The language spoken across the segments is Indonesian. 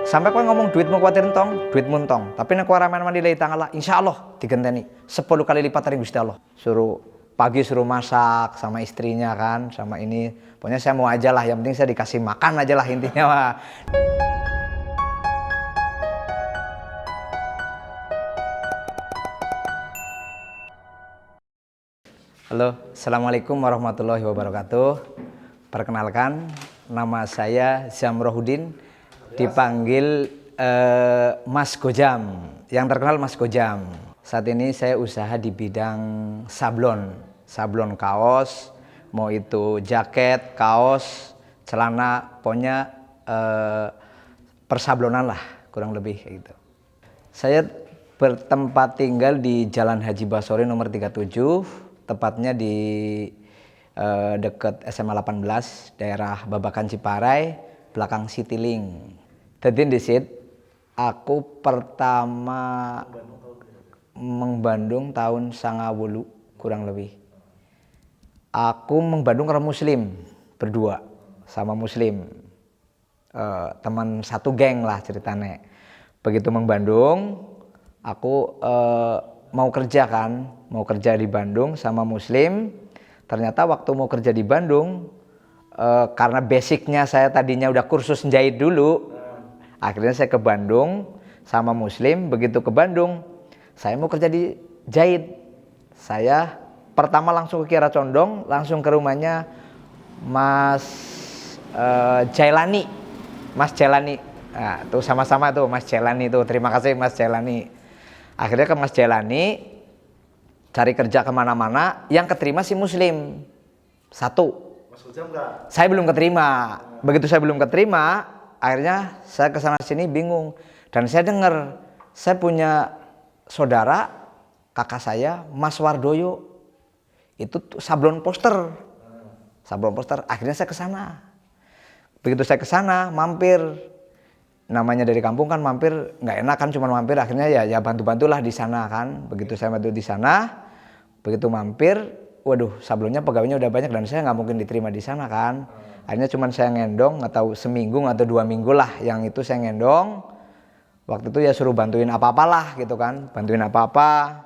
Sampai kau ngomong duitmu kuatir entong, duitmu entong. Tapi nek kowe ramen mandi lillahi ta'ala, insyaallah digenteni 10 kali lipat dari Gusti Allah. Suruh pagi suruh masak sama istrinya kan, sama ini. Pokoknya saya mau aja lah, yang penting saya dikasih makan aja lah intinya mah. Halo, assalamualaikum warahmatullahi wabarakatuh. Perkenalkan, nama saya Zamrohudin, dipanggil Mas Gojam, yang terkenal Mas Gojam. Saat ini saya usaha di bidang sablon kaos, mau itu jaket, kaos, celana, pokoknya persablonan lah kurang lebih kayak gitu. Saya bertempat tinggal di Jalan Haji Basori nomor 37, tepatnya di dekat SMA 18, daerah Babakan Ciparai, belakang Citylink. Jadi di situ aku pertama meng Bandung tahun 90 kurang lebih. Aku meng Bandung karena muslim, berdua sama muslim, teman satu geng lah ceritanya. Begitu meng Bandung, aku mau kerja di Bandung sama muslim. Ternyata waktu mau kerja di Bandung, karena basicnya saya tadinya udah kursus jahit dulu, akhirnya saya ke Bandung sama muslim. Begitu ke Bandung, saya mau kerja di jahit. Saya pertama langsung ke Kiara Condong, langsung ke rumahnya Mas Jailani. Nah, tuh sama-sama tuh Mas Jailani tuh. Terima kasih Mas Jailani. Akhirnya ke Mas Jailani, cari kerja kemana-mana, yang keterima si muslim. Satu. Mas Gojam enggak? Saya belum keterima. Begitu saya belum keterima, akhirnya saya kesana sini bingung. Dan saya dengar, saya punya saudara, kakak saya, Mas Wardoyo. Itu sablon poster. Akhirnya saya kesana. Begitu saya kesana, mampir. Namanya dari kampung kan mampir nggak enak kan, cuma mampir. Akhirnya ya bantu-bantulah di sana kan. Begitu saya bantu di sana, begitu mampir, waduh sablonnya pegawainya udah banyak dan saya nggak mungkin diterima di sana kan. Akhirnya cuma saya ngendong, nggak tahu seminggu atau 2 minggu lah yang itu saya ngendong. Waktu itu ya suruh bantuin apa-apalah gitu kan, bantuin apa-apa,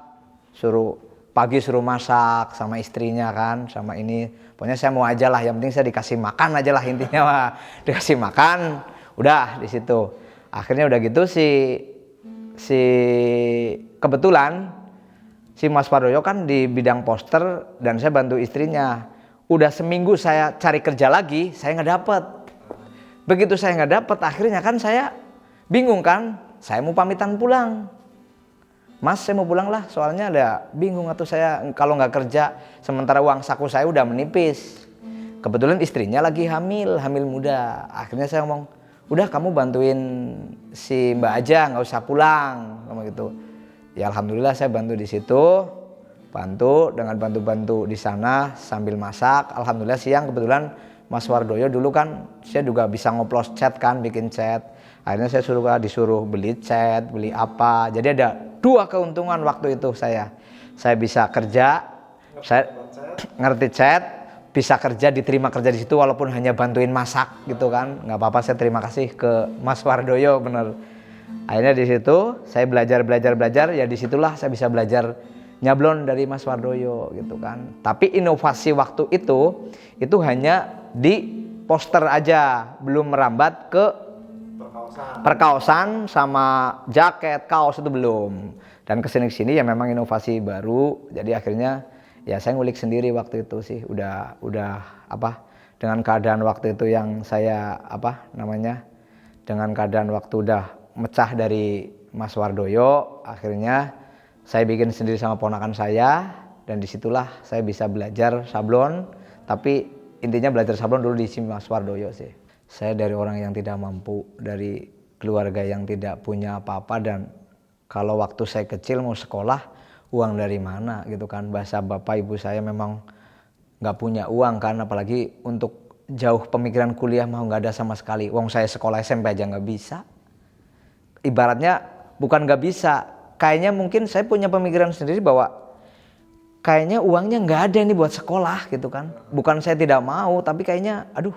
pagi suruh masak sama istrinya kan, sama ini. Pokoknya saya mau aja lah, yang penting saya dikasih makan aja lah intinya mah. Dikasih makan, udah di situ. Akhirnya udah gitu si kebetulan si Mas Wardoyo kan di bidang poster dan saya bantu istrinya. Udah seminggu saya cari kerja lagi, saya nggak dapet. Begitu saya nggak dapet, akhirnya kan saya bingung kan, saya mau pamitan pulang. Mas, saya mau pulang lah, soalnya ada bingung atau saya kalau nggak kerja, sementara uang saku saya udah menipis. Kebetulan istrinya lagi hamil muda. Akhirnya saya ngomong, udah kamu bantuin si Mbak aja, nggak usah pulang, ngomong gitu. Ya alhamdulillah saya bantu di situ, dengan bantu di sana sambil masak. Alhamdulillah siang kebetulan Mas Wardoyo dulu kan saya juga bisa ngoplos cat kan, bikin cat. Akhirnya saya disuruh beli cat, beli apa. Jadi ada 2 keuntungan waktu itu saya bisa kerja, saya ngerti cat, bisa kerja, diterima kerja di situ walaupun hanya bantuin masak gitu kan. Nggak apa-apa, saya terima kasih ke Mas Wardoyo bener. Akhirnya di situ saya belajar, ya disitulah saya bisa belajar nyablon dari Mas Wardoyo gitu kan. Tapi inovasi waktu itu hanya di poster aja, belum merambat ke perkaosan sama jaket, kaos itu belum. Dan kesini ya memang inovasi baru. Jadi akhirnya ya saya ngulik sendiri waktu itu sih. Udah dengan keadaan waktu itu yang saya dengan keadaan waktu udah mecah dari Mas Wardoyo, akhirnya saya bikin sendiri sama ponakan saya. Dan disitulah saya bisa belajar sablon. Tapi intinya belajar sablon dulu di Mas Wardoyo sih. Saya dari orang yang tidak mampu, dari keluarga yang tidak punya apa-apa, dan kalau waktu saya kecil mau sekolah, uang dari mana gitu kan. Bahasa bapak ibu saya memang nggak punya uang kan, apalagi untuk jauh pemikiran kuliah mau nggak ada sama sekali. Uang saya sekolah SMP aja nggak bisa. Ibaratnya bukan nggak bisa, kayaknya mungkin saya punya pemikiran sendiri bahwa kayaknya uangnya nggak ada nih buat sekolah gitu kan. Bukan saya tidak mau, tapi kayaknya aduh,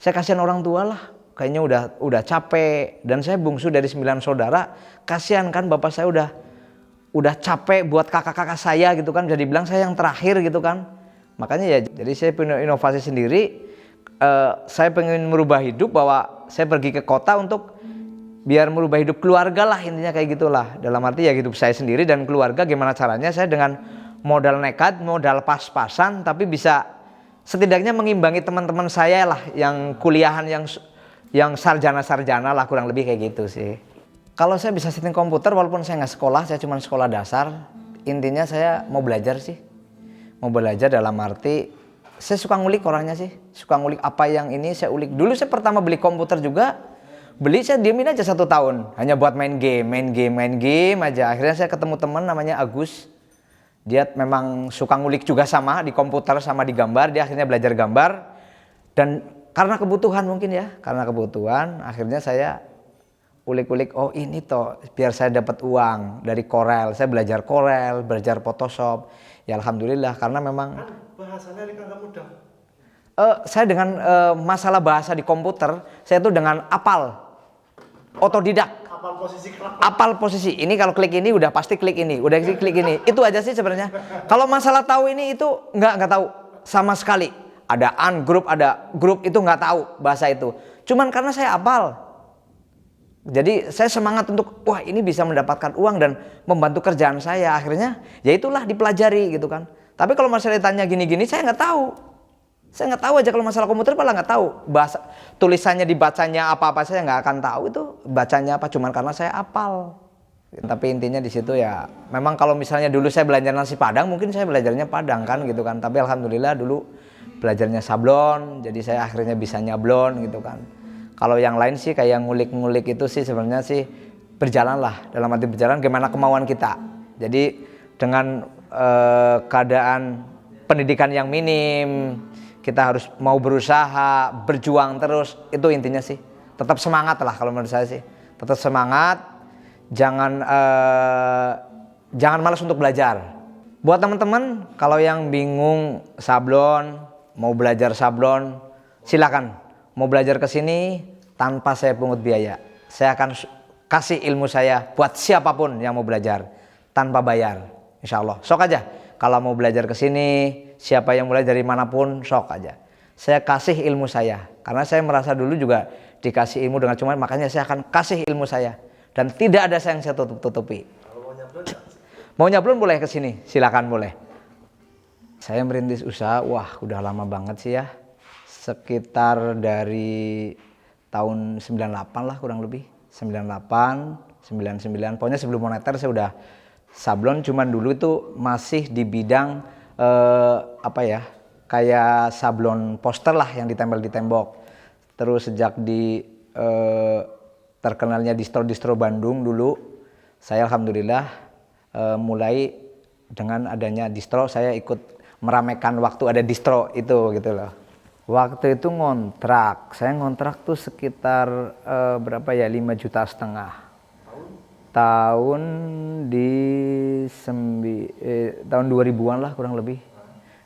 saya kasihan orang tua lah. kayaknya udah capek, dan saya bungsu dari 9 saudara. Kasihan kan bapak saya udah capek buat kakak-kakak saya gitu kan, jadi bilang saya yang terakhir gitu kan. Makanya ya jadi saya punya inovasi sendiri. Saya pengen merubah hidup, bahwa saya pergi ke kota untuk biar merubah hidup keluarga lah, intinya kayak gitulah. Dalam arti ya hidup saya sendiri dan keluarga, gimana caranya saya dengan modal nekat, modal pas-pasan, tapi bisa setidaknya mengimbangi teman-teman saya lah yang kuliahan, yang sarjana-sarjana lah, kurang lebih kayak gitu sih. Kalau saya bisa setting komputer walaupun saya nggak sekolah, saya cuma sekolah dasar, intinya saya mau belajar sih. Mau belajar dalam arti saya suka ngulik orangnya sih, suka ngulik apa yang ini saya ulik. Dulu saya pertama beli komputer juga, beli saya diemin aja 1 tahun, hanya buat main game aja. Akhirnya saya ketemu teman namanya Agus, dia memang suka ngulik juga sama di komputer sama di gambar. Dia akhirnya belajar gambar, dan karena kebutuhan mungkin ya, karena kebutuhan akhirnya saya ulik-ulik, oh ini toh biar saya dapat uang dari Corel. Saya belajar Corel, belajar Photoshop. Ya alhamdulillah, karena memang bahasanya ini kan gak mudah. Saya dengan masalah bahasa di komputer, saya tuh dengan otodidak. Apal posisi. Ini kalau klik ini udah pasti klik ini, udah klik ini. Itu aja sih sebenarnya. Kalau masalah tahu ini itu nggak tahu sama sekali. Ada ungroup, ada grup, itu nggak tahu bahasa itu. Cuman karena saya apal, jadi saya semangat untuk wah ini bisa mendapatkan uang dan membantu kerjaan saya. Akhirnya ya itulah dipelajari gitu kan. Tapi kalau masalah ditanya gini-gini saya nggak tahu. Saya nggak tahu aja kalau masalah komputer, malah nggak tahu bahasa tulisannya, dibacanya apa-apa saya nggak akan tahu itu bacanya apa, cuman karena saya apal. Tapi intinya di situ ya memang kalau misalnya dulu saya belajar nasi Padang, mungkin saya belajarnya Padang kan gitu kan. Tapi alhamdulillah dulu belajarnya sablon, jadi saya akhirnya bisa nyablon gitu kan. Kalau yang lain sih kayak ngulik-ngulik itu sih sebenarnya sih berjalan lah, dalam arti berjalan gimana kemauan kita. Jadi dengan keadaan pendidikan yang minim, kita harus mau berusaha, berjuang terus, itu intinya sih. Tetap semangat lah kalau menurut saya sih. Tetap semangat, jangan malas untuk belajar. Buat teman-teman kalau yang bingung sablon, mau belajar sablon, silakan. Mau belajar ke sini tanpa saya pungut biaya. Saya akan kasih ilmu saya buat siapapun yang mau belajar tanpa bayar. Insya Allah, sok aja. Kalau mau belajar ke sini, siapa yang mulai dari manapun, sok aja. Saya kasih ilmu saya, karena saya merasa dulu juga dikasih ilmu dengan cuma, makanya saya akan kasih ilmu saya. Dan tidak ada yang saya tutupi. Mau nyablon boleh ke sini, silakan boleh. Saya merintis usaha, wah udah lama banget sih ya. Sekitar dari tahun 98 lah kurang lebih. 98, 99, pokoknya sebelum moneter saya udah sablon, cuman dulu itu masih di bidang kayak sablon poster lah yang ditempel di tembok. Terus sejak terkenalnya distro Bandung dulu, saya alhamdulillah mulai dengan adanya distro, saya ikut meramaikan waktu ada distro itu gitu loh. Waktu itu saya ngontrak tuh sekitar 5,5 juta. Tahun 2000-an lah kurang lebih.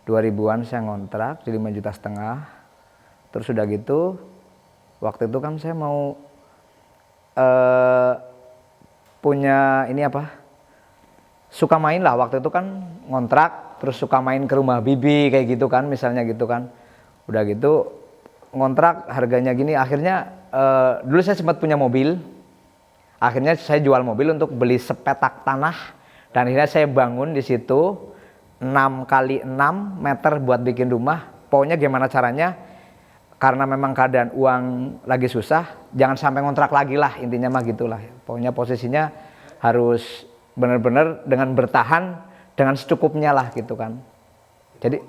2000-an saya ngontrak di 5,5 juta. Terus udah gitu, waktu itu kan saya mau punya suka main lah. Waktu itu kan ngontrak, terus suka main ke rumah bibi kayak gitu kan, misalnya gitu kan. Udah gitu ngontrak harganya gini, akhirnya dulu saya sempat punya mobil. Akhirnya saya jual mobil untuk beli sepetak tanah, dan akhirnya saya bangun di situ 6x6 meter buat bikin rumah. Pokoknya gimana caranya, karena memang keadaan uang lagi susah, jangan sampai ngontrak lagi lah, intinya mah gitulah. Pokoknya posisinya harus benar-benar dengan bertahan dengan secukupnya lah gitu kan. Jadi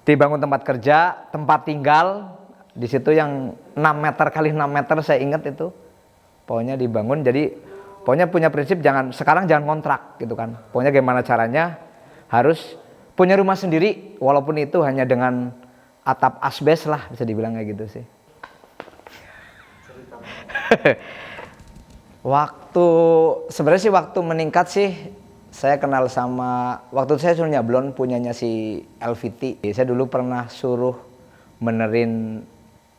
dibangun tempat kerja, tempat tinggal di situ yang 6 meter kali 6 meter saya ingat itu. Pokoknya dibangun, jadi pokoknya punya prinsip jangan kontrak gitu kan. Pokoknya gimana caranya harus punya rumah sendiri, walaupun itu hanya dengan atap asbes lah, bisa dibilang kayak gitu sih. Waktu meningkat sih, saya kenal sama, waktu itu saya suruh nyablon punyanya si LVT. Saya dulu pernah suruh benerin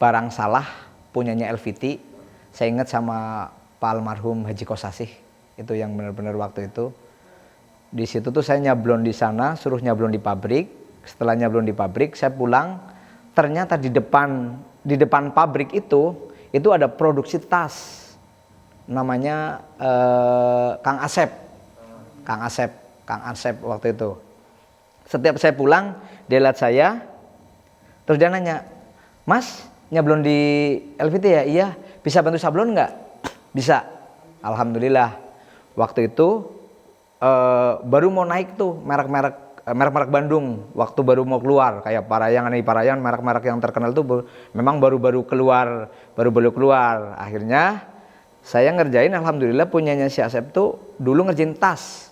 barang salah punyanya LVT. Saya ingat sama Pak almarhum Haji Kosasih, itu yang benar-benar waktu itu. Di situ tuh saya nyablon di sana, suruh nyablon di pabrik. Setelah nyablon di pabrik, saya pulang. Ternyata di depan pabrik itu ada produksi tas. Namanya Kang Asep waktu itu. Setiap saya pulang, dia lihat saya, terus dia nanya, "Mas, nyablon di LVT ya?" "Iya." "Bisa bantu sablon nggak?" "Bisa." Alhamdulillah. Waktu itu baru mau naik tuh merek-merek Bandung. Waktu baru mau keluar, kayak Parayangan, merek-merek yang terkenal tuh memang baru-baru keluar. Akhirnya saya ngerjain, alhamdulillah punyanya si Asep tuh dulu ngerjain tas.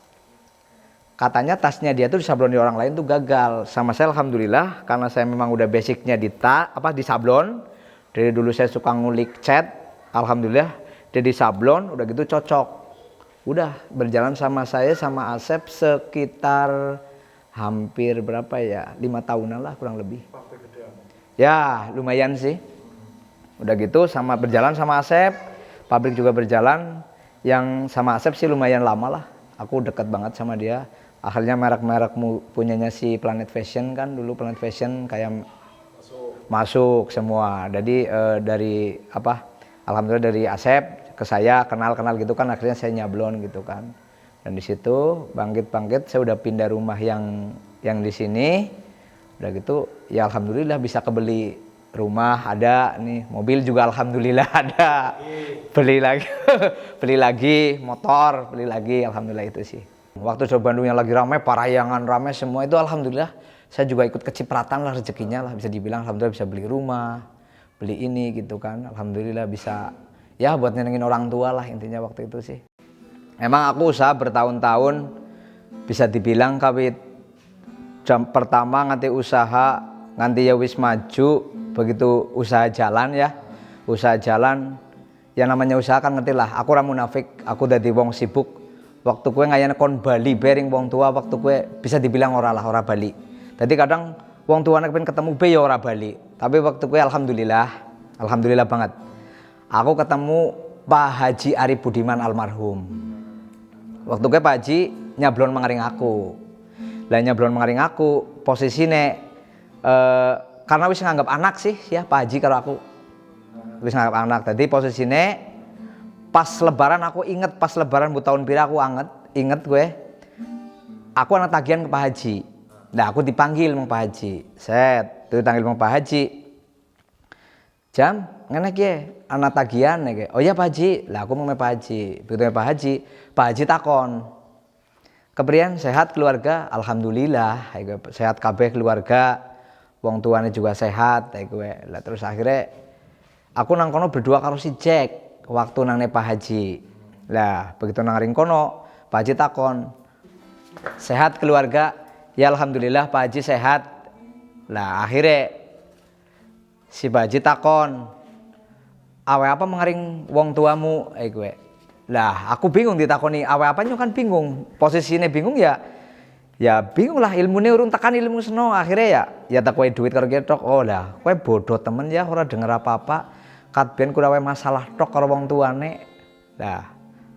Katanya tasnya dia tuh disablon di orang lain tuh gagal. Sama saya alhamdulillah, karena saya memang udah basicnya di sablon. Dari dulu saya suka ngulik cat, alhamdulillah dia disablon, udah gitu cocok. Udah berjalan sama saya sama Asep sekitar hampir berapa ya, 5 tahunan lah kurang lebih. Ya lumayan sih. Udah gitu berjalan sama Asep, pabrik juga berjalan. Yang sama Asep sih lumayan lama lah, aku dekat banget sama dia. Akhirnya merek-merek punyanya si Planet Fashion kan, dulu Planet Fashion kayak masuk semua. Jadi alhamdulillah dari Asep ke saya kenal gitu kan, akhirnya saya nyablon gitu kan. Dan di situ bangkit saya udah pindah rumah yang di sini. Udah gitu ya alhamdulillah bisa kebeli rumah ada nih, mobil juga alhamdulillah ada. Beli lagi motor, beli lagi, alhamdulillah itu sih. Waktu coba Bandung yang lagi ramai, Parayangan ramai semua itu alhamdulillah saya juga ikut kecipratan lah, rezekinya lah bisa dibilang. Alhamdulillah bisa beli rumah, beli ini gitu kan. Alhamdulillah bisa ya buat nyenengin orang tua lah intinya waktu itu sih. Emang aku usaha bertahun-tahun, bisa dibilang kawit jam pertama nganti usaha nganti ya wis maju. Begitu usaha jalan ya namanya usaha kan ngerti lah, aku ora munafik, aku dadi wong sibuk. Waktu kue ngayane kon Bali bering wong tua, waktu kue bisa dibilang ora Bali. Jadi kadang wong tuane pengen ketemu be ya ora Bali. Tapi waktu kue alhamdulillah banget. Aku ketemu Pak Haji Arif Budiman almarhum. Waktu kue Pak Haji nyablon mengaring aku. Lah nyablon mengaring aku posisine karena wis nganggap anak sih ya Pak Haji karo aku. Wis nganggap anak. Tadi posisine pas lebaran, aku inget pas lebaran bu tahun pira aku inget gue. Aku anak tagihan ke Pak Haji. Nah aku dipanggil sama Pak Haji. Dipanggil sama Pak Haji. Jam ngene ki anak tagihan nek. "Oh iya Pak Haji." Lah aku mau Pak Haji. Begitu Pak Haji takon. "Kepriyen sehat keluarga?" "Alhamdulillah." Sehat kabeh keluarga. Wong tuane juga sehat gue. Lah terus akhirnya aku nang kono berdua karo si Jack waktu nang Pak Haji. Lah begitu nang ring kono Pak Haji takon, "Sehat keluarga?" "Ya alhamdulillah Pak Haji sehat." Lah akhirnya si Pak Haji takon, "Awe apa mengaring wong tuamu?" Gue. Lah aku bingung ditakoni awe apa kan bingung. Posisinya bingung ya bingung lah, ilmune urung tekan ilmu seno. Akhirnya ya tak kowe duit karo ketok. Oh lah kowe bodoh temen ya, ora denger apa-apa. Kat ben kura wae masalah tok karo wong tuane. Lah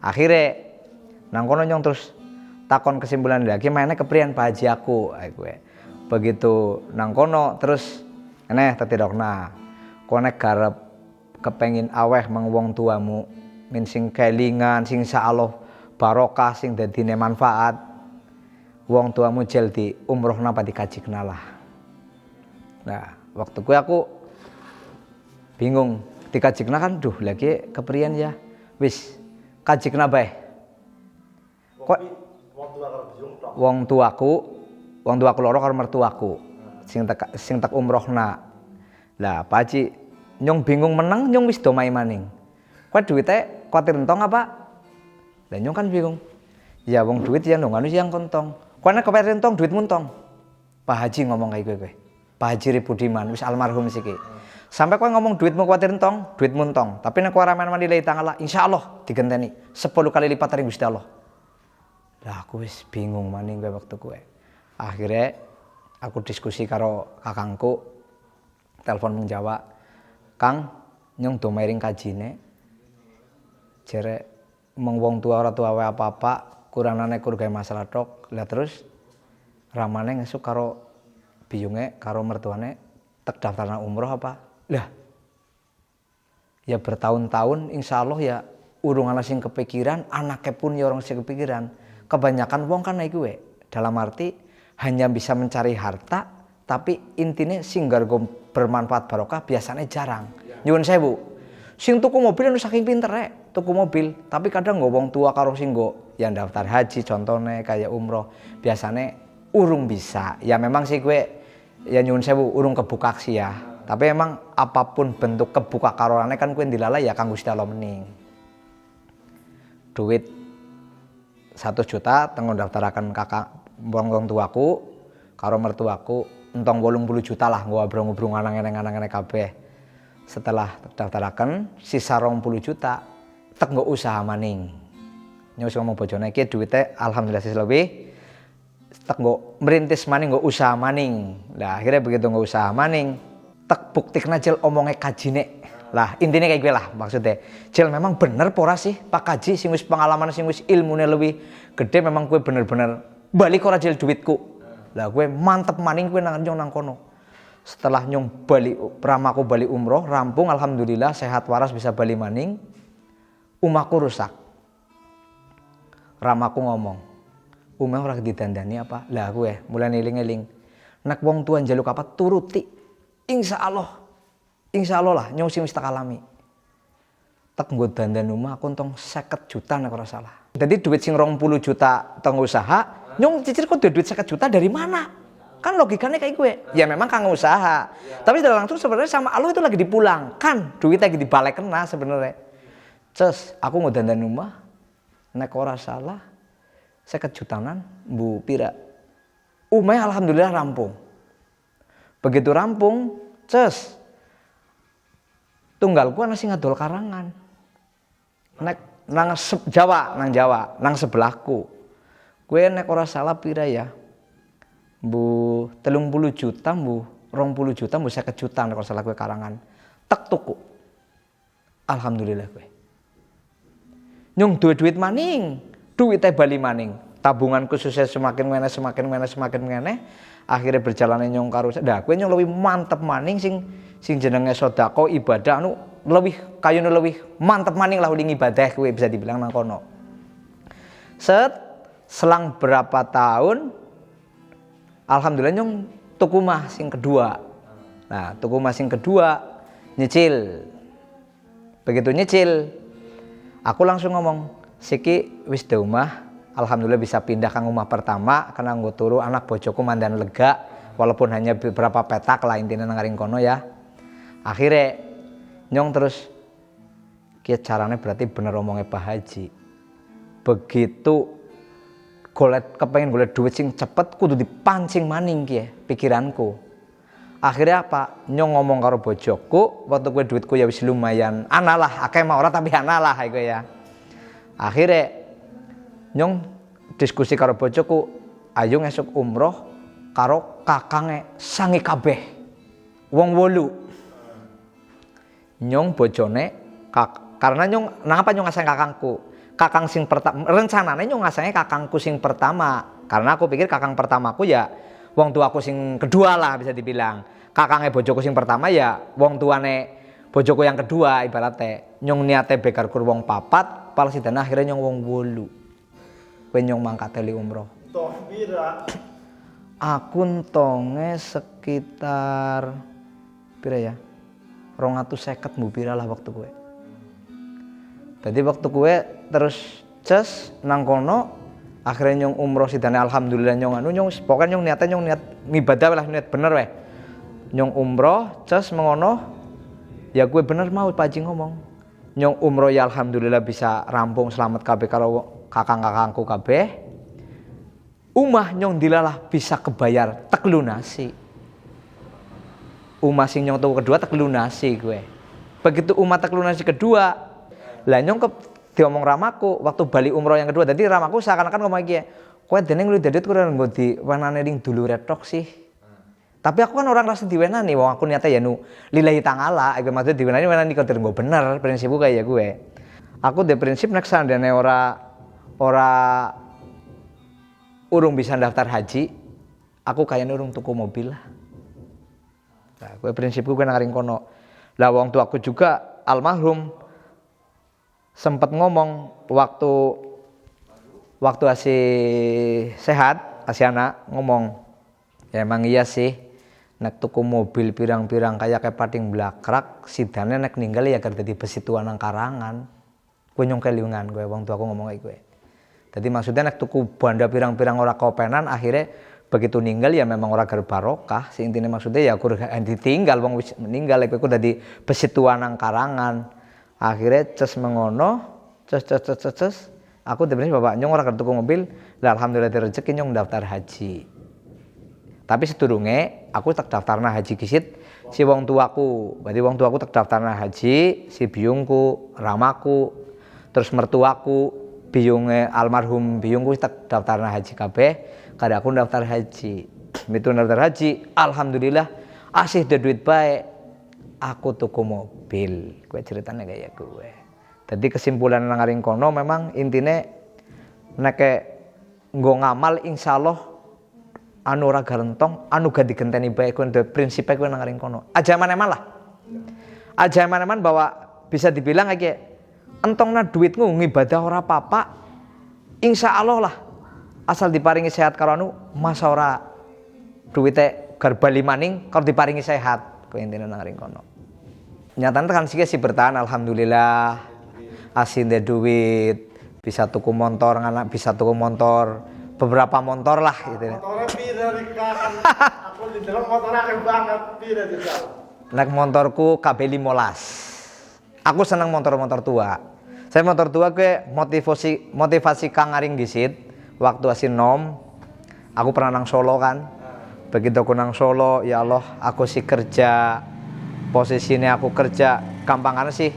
akhirnya nang kono nyong terus takon kesimpulan lagi mainnya keprian Pak Haji aku. Gue. Begitu nang kono terus tetidokna. Kowe nek garep kepengin aweh mang wong tuamu min sing kelingan sing insyaallah barokah sing dadine manfaat. Wong tuamu jel di umrohna apa dikaji kenalah. Nah waktu gue aku bingung dikaji kena kan, duh lagi keprian ya wis kaji kena bae. Kok wong tuaku loro karo mertuaku sing tak umrohna. Lah Pak Haji nyong bingung meneng nyong wis do maning. Kowe duwite kuatir entong apa? Lah nyong kan bingung. Ya wong duit ya ndong anu yang kontong. Kowe nek kuatir entong duit muntong. Pak Haji ngomong kayak gue. Pak Haji Arif Budiman wis almarhum siki. Sampai kowe ngomong duitmu kuatir entong, duit muntong. Tapi nek kowe ramen mandi lillahi ta'ala, insyaallah digenteni 10 kali lipat dari Gusti Allah. Lah aku wis bingung maning gue waktu gue. Akhirnya aku diskusi karo kakangku, telepon menjawab, "Kang, nyong do mairing kajine jere mong wong tua ora tua wae apa-apa kuranane kur gawe masalah tok lah terus ramane ngesuk karo biyunge karo mertuane tek daftarna umroh apa lah ya bertahun-tahun insyaallah ya urung ana sing kepikiran anake pun ya orang sing kepikiran kebanyakan wong kan iku we dalam arti hanya bisa mencari harta tapi intine sing gargo bermanfaat barokah biasanya jarang. Nyuwun sewu. Sing tuku mobil anu saking pintere, tuku mobil, tapi kadang nggo wong tua karo sing nggo yang daftar haji contohnya kayak umroh, biasanya urung bisa. Ya memang sih gue ya nyuwun sewu urung kebuka sih ya. Tapi emang apapun bentuk kebuka karorane kan gue dilalai ya kang Gusti Allah mening. Duit 1 juta tenggo daftaraken kakak wong tuaku karo mertuaku entong 80 juta lah nggo abrung-abrung anang-anang kabeh. Setelah daftaraken sisa 20 juta tek nggo usaha maning. Nyus ngomong bojone iki duwite alhamdulillah sisa lebih tek nggo merintis maning nggo usaha maning. Lah akhirnya begitu nggo usaha maning tek buktikna jel omonge kajine. Lah intinya kayak gue lah maksudnya jel memang bener pora sih Pak Kaji sing wis pengalaman sing wis ilmune lebih gede memang gue bener-bener balik ora jel duitku. Lah gue mantep maning gue nang kono. Setelah nyong balik pramaku balik umroh rampung alhamdulillah sehat waras bisa balik maning. Umahku rusak. Ramaku ngomong, "Umah ora didandani apa?" Lah gue mulai eling-eling. Nek wong tua njaluk apa turuti. Insya Allah lah nyong sing wis tak alami. Tak nggo dandan omah aku entong 50 juta nek ora salah. Jadi duit sing 20 juta teng usaha, nyong cicir kok duit 50 juta dari mana? Kan logikanya kayak gue. Ya memang kang usaha. Tapi tidak langsung sebenarnya sama Allah itu lagi dipulangkan. Duit lagi dibalik kena sebenarnya. Cus, aku nggo dandan omah nek ora salah 50 jutaan Bu pira. Umay alhamdulillah rampung. Begitu rampung, cus tunggalku ana sing ngadol karangan. Nek nang Jawa, nang sebelahku. Kowe nek ora salah pira ya? Bu 30 juta, Bu 20 juta, Bu 50 juta nek ora salah kowe karangan. Tek tuku. Alhamdulillah kowe. Nyung duit maning, duwite bali maning. Tabunganku sukses semakin meneh. Akhirnya berjalan nyong karo dah kowe nyong lebih mantep maning sing jenenge sedekah ibadah anu lebih kayune lebih mantep maning lah uling ibadah kowe bisa dibilang nang kono. Selang berapa tahun alhamdulillah nyong tuku omah sing kedua. Nah, tuku omah sing kedua nyicil. Begitu nyicil aku langsung ngomong, "Siki wis de omah alhamdulillah bisa pindah kang omah pertama karena nggo turu anak bojoku mandan lega walaupun hanya beberapa petak lah intinya nang ngaring kono ya." Akhirnya nyong terus ki carane berarti bener omongnya Pak Haji. Begitu kepengen golek duit sing cepet kudu dipancing maning ki pikiranku. Akhirnya apa? Nyong ngomong karo bojoku, waktu gue duitku ya wis lumayan ana lah, akeh mah ora tapi ana lah iku ya. Akhirnya nyong diskusi karo bojoku, ayo ngesuk umroh karo kakange sangi kabeh. Wong 8. Nyong bojone karena nyong napa nyong ngasang kakangku. Kakang sing pertama rencanane nyong ngasangnya kakangku sing pertama. Karena aku pikir kakang pertamaku ya wong tuaku sing kedua lah bisa dibilang. Kakangnya bojoku sing pertama ya wong tuane bojoku yang kedua ibaratnya. Nyong niate bekar kur wong 4, pal sidana akhirnya nyong wong 8. Kowe nyong mangkat teli umroh. Toh pira? Aku entonge sekitar pira ya? 250 Bu pira lah waktu gue. Jadi waktu gue terus ces nang kono akhirnya nyong umroh sidane alhamdulillah nyong pokoknya nyong niat ngibadah lah niat bener weh. Nyong umroh ces mengono ya gue bener mau Pak Haji ngomong. Nyong umroh ya alhamdulillah bisa rampung selamat kabeh karo kakang-kakangku kabeh. Umah nyong dilalah bisa kebayar tek lunasi. Umah sing nyong tuku kedua tek lunasi gue. Begitu umah tek lunasi kedua, lah nyong diomong ramaku waktu bali umroh yang kedua. Jadi ramaku seakan-akan ngomong iki, "Kowe dening lu dadut kurang nggo di wanane ning dulure tok sih." Tapi aku kan orang rasa diwenani, wong aku niatnya ya nu lillahi ta'ala, iku maksud diwenani kodir nggo bener, prinsipku kayak gue. Aku de prinsip nek sandene ora urung bisa daftar haji, aku kayaknya urung tuku mobil lah. Nah, gue prinsipku gue nang kono. Lah wong tuaku juga almarhum sempat ngomong waktu asih sehat, asih anak ngomong, ya emang iya sih. Nek tuku mobil pirang-pirang kayak pating blakrak, sidane nek ninggal ya gara dadi besi tua nang karangan. Kowe nyong kelingan kowe wong tuaku ngomong kayak kowe. Jadi maksudnya nek tuku banda pirang-pirang ora kopenan, akhirnya begitu ninggal ya memang ora gar barokah. Si intine maksudnya ya aku ditinggal wong wis meninggal kowe dadi besi tua nang karangan. Akhirnya ces mengono, ces aku diberi bapak nyong ora tuku mobil, lah alhamdulillah rezeki nyong daftar haji. Tapi sedurunge aku tak daftarna haji kisit si wong tuaku. Berarti wong tuaku tak daftarna haji, si biungku, ramaku, terus mertuaku, biunge almarhum biungku tak daftarna haji kabeh, kada aku daftar haji. Itu daftar haji, alhamdulillah asih de duit bae. Aku tuku mobil. Kowe ceritanya kayak gue. Jadi kesimpulan nang aring kono memang intine nek nggo ngamal insyaallah anu ora garentong, anu gak digenteni bae kowe prinsipe kowe nang aring kono. Aja maneman lah. Aja maneman bahwa bisa dibilang kayak entongna duitmu ngibadah ora apa-apa. Insyaallah lah. Asal diparingi sehat karo anu masa ora duwite gar bali maning karo diparingi sehat. Kowe intine nang aring kono. Nyatane tekan sih bertahan alhamdulillah. Asin de duit, bisa tuku motor, anak bisa tuku motor, beberapa motor lah gitu. Motornya pira kan aku di dalam motornya akeh banget pira di dalam. Nek motorku KB15. Aku seneng motor-motor tua. Saya motor tua ke motivasi kang ngaring disit waktu asin nom. Aku pernah nang Solo kan. Begitu aku nang Solo, ya Allah, aku sih kerja. Posisinya aku kerja, gampangannya sih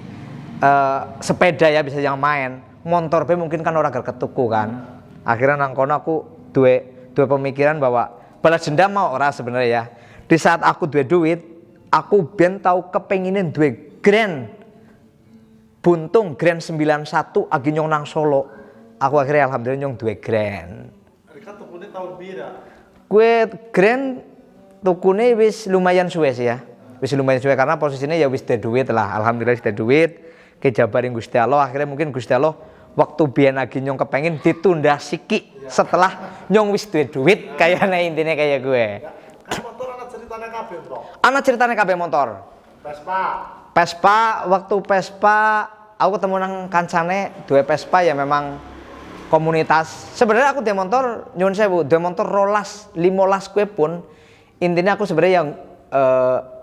sepeda ya bisa yang main. Motor be mungkin kan orang ketuku kan. Akhirnya nang kono aku dua pemikiran bahwa balas dendam mau ora sebenarnya ya. Di saat aku duit, aku ben tau kepenginin duwe Grand Buntung Grand 91 agi nyong nang Solo. Aku akhirnya alhamdulillah nyong duwe Grand. Rika tukune tahun pira? Kue Grand tukune wis lumayan suwe sih ya. Wis lumayan suwe karena posisinya ya wis de duit lah. Alhamdulillah wis de duit. Kejabaring Gusti Allah akhirnya mungkin Gusti Allah waktu biyen lagi nyong kepengin ditunda siki setelah nyong wis duwe duit kayaknya intinya kayak gue. Kan motor ana ceritane kabeh, Bro. Ana ceritane kabeh motor. Vespa waktu Vespa aku ketemu nang kancane duwe Vespa ya memang komunitas. Sebenarnya aku duwe motor nyuwun sewu, duwe motor 15 kue pun intinya aku sebenarnya yang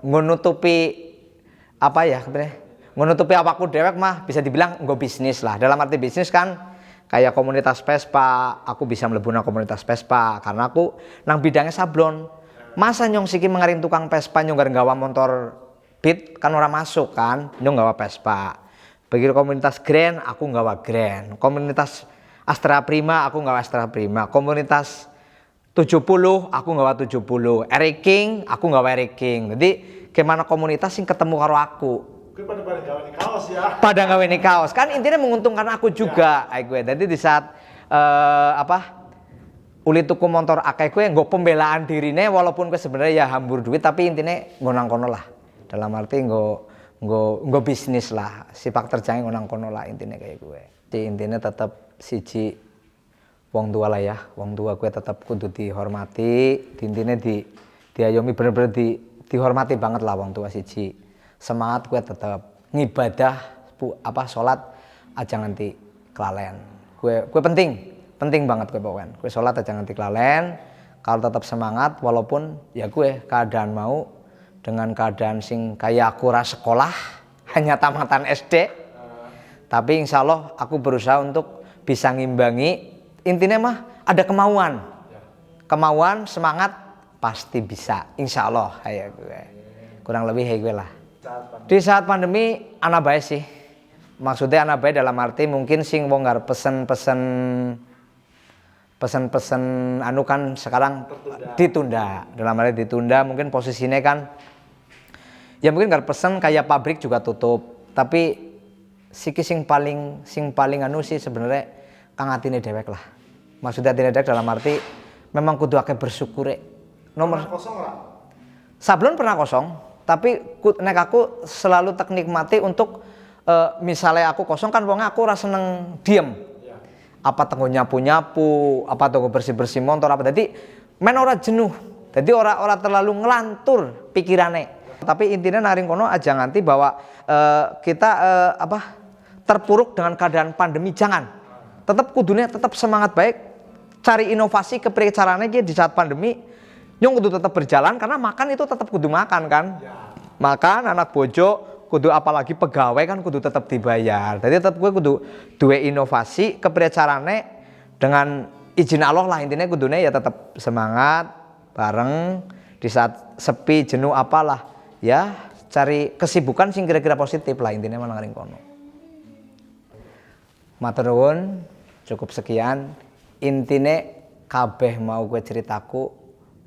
ngunutupi apa ya sebenarnya ngunutupi apaku dewek mah bisa dibilang nggo bisnis lah. Dalam arti bisnis kan kayak komunitas Vespa, aku bisa mlebu nang komunitas Vespa karena aku nang bidangnya sablon. Masa nyong siki mengaring tukang Vespa nyong gawa motor Beat kan ora masuk kan, nyong gawa Vespa. Begitu komunitas Grand, aku gawa Grand. Komunitas Astra Prima, aku gawa Astra Prima. Komunitas 70, aku gawa 70. Eric King, aku gawa Eric King. Jadi gimana komunitas yang ketemu karo aku. Gue pada gawe ni kaos ya. Pada gawe ni kaos kan intinya menguntungkan aku juga, gue. Jadi di saat uli tuku motor akeh gue nggo pembelaan dirine walaupun gue sebenarnya ya hambur duit tapi intinya ngonang kono lah. Dalam arti nggo bisnis lah. Sifat terjangnya ngonang kono lah intinya kayak gue. Jadi intinya tetap siji wong tua lah ya. Wong tua gue tetap kudu dihormati, intinya diayomi bener-bener dihormati banget lah wong tua siji. Semangat gue tetap ngibadah sholat aja nganti kelalen. Gue penting banget gue pokoknya. Gue sholat aja nganti kelalen. Kalau tetap semangat walaupun ya gue keadaan mau dengan keadaan sing kayak aku ras sekolah hanya tamatan SD. Tapi insya Allah aku berusaha untuk bisa ngimbangi. Intinya mah ada kemauan, semangat pasti bisa. Insya Allah kayak gue. Kurang lebih kayak gue lah. Di saat pandemi anak baik sih. Maksudnya anak baik dalam arti mungkin sing wong nggak pesen Pesen-pesen anu kan sekarang ditunda. Dalam hal ditunda mungkin posisinya kan ya mungkin nggak pesen kayak pabrik juga tutup. Tapi sing paling anu sih sebenarnya kang atine dewek lah. Maksudnya atine dewek dalam arti memang kudu akeh bersyukur. Nomor kosong lah. sablon pernah kosong, tapi nek aku selalu tek nikmati untuk misalnya aku kosong kan wong aku ora seneng diem. Apa tenggo nyapu-nyapu, apa tenggo bersih-bersih motor apa. Jadi men ora jenuh. Jadi ora terlalu ngelantur pikirane. Tapi intinya naring kono aja nganti bahwa kita terpuruk dengan keadaan pandemi, jangan. Tetap kudunya tetap semangat baik, cari inovasi kepriye carane di saat pandemi nyong kudu tetap berjalan karena makan itu tetap kudu makan kan. Makan anak bojo kudu apalagi pegawai kan kudu tetap dibayar. Jadi tetap gue kudu duwe inovasi kepriye carane dengan izin Allah lah intinya kudune ya tetap semangat bareng di saat sepi jenuh apalah ya cari kesibukan sing kira-kira positif lah intinya menang ring kono. Matur nuwun cukup sekian intine kabeh mau gue ceritaku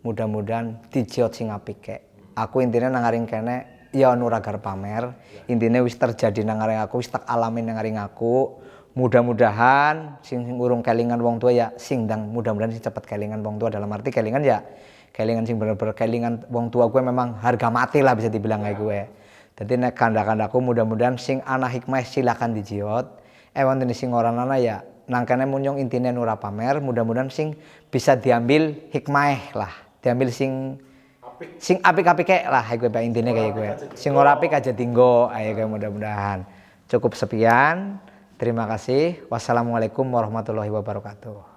mudah-mudahan dijiot sing apik kek. Aku intinya nangaring kene ya nuragar pamer intine wis terjadi nangaring aku wis tak alamin nangaring aku mudah-mudahan sing urung kelingan wong tua ya sing ndang mudah-mudahan sing cepet kelingan wong tua dalam arti kelingan ya kelingan sing bener-bener kelingan wong tua gue memang harga mati lah bisa dibilang kayak gue. Jadi nek kanda-kandaku mudah-mudahan sing ana hikmah silakan dijiot wonten sing ora ana ya nangkane munyong intine nura pamer mudah-mudahan sing bisa diambil hikmah lah diambil sing apik-apik kayak lah gue intinya kayak gue sing ora apik aja tinggo ayo gue mudah-mudahan cukup sekian terima kasih wassalamualaikum warahmatullahi wabarakatuh.